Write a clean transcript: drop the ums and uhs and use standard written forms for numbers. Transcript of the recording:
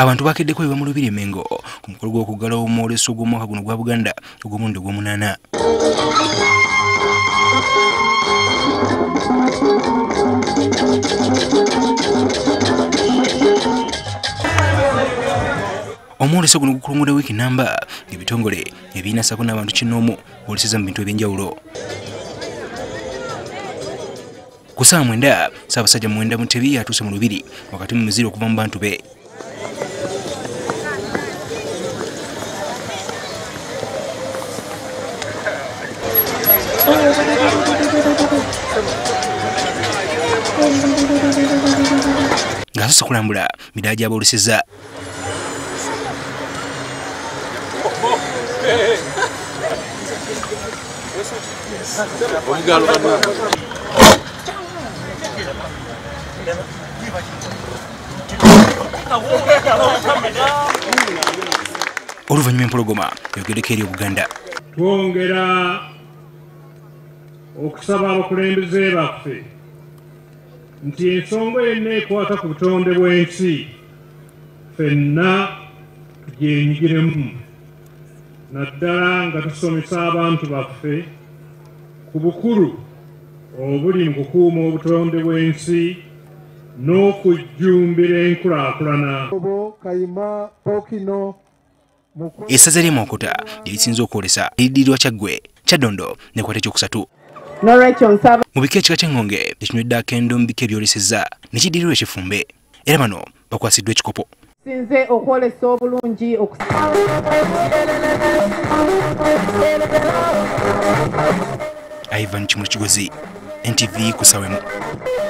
Abantu bakeddeko ewa mu Lubiri Mengo ku mukolo gw'okuggala omwoleso gw'omwaka guno gwa Buganda ogw'omulundi ogw'omunaana. Omwoleso guno gukulungudde wiiki namba ebitongole ebiina ssaako n'abantu kinoomu booleseza mu bintu eby'enjawulo. Ku ssaawa 9 Ssaabasajja Muwenda Mutebi atuuse mu Lubiri wakati mu miziro okuva mu bantu be. Ng'asoose kulambula midaala gy'aboolesezza. Oluvannyuma empologoma yogeddeko eri Obuganda. Twongera okusaba abakulembeze baffe nti ensonga yenna ekwata ku butonde bw'ensi ffenna tugyenyigiremu, naddala nga tusomesa abantu baffe ku bukulu obuli mu kukuuma obutonde bw'ensi n'okujjumbira enkulaakulana. Essaza ly'e Mawokota lye lisinze okwolesa liddirirwa Kyaggwe, Kyaddondo ne Kwata ekyokusatu. Mu bika ekika ky'engonge ekinywedde akendo mu bika ebyolesezza ne kiddirirwa Ekifumbe era bano bakwasiddwa ekikopo. Sinze okwolesa obulungi Ivan Kimukigozi, NTV ku ssaawa 1.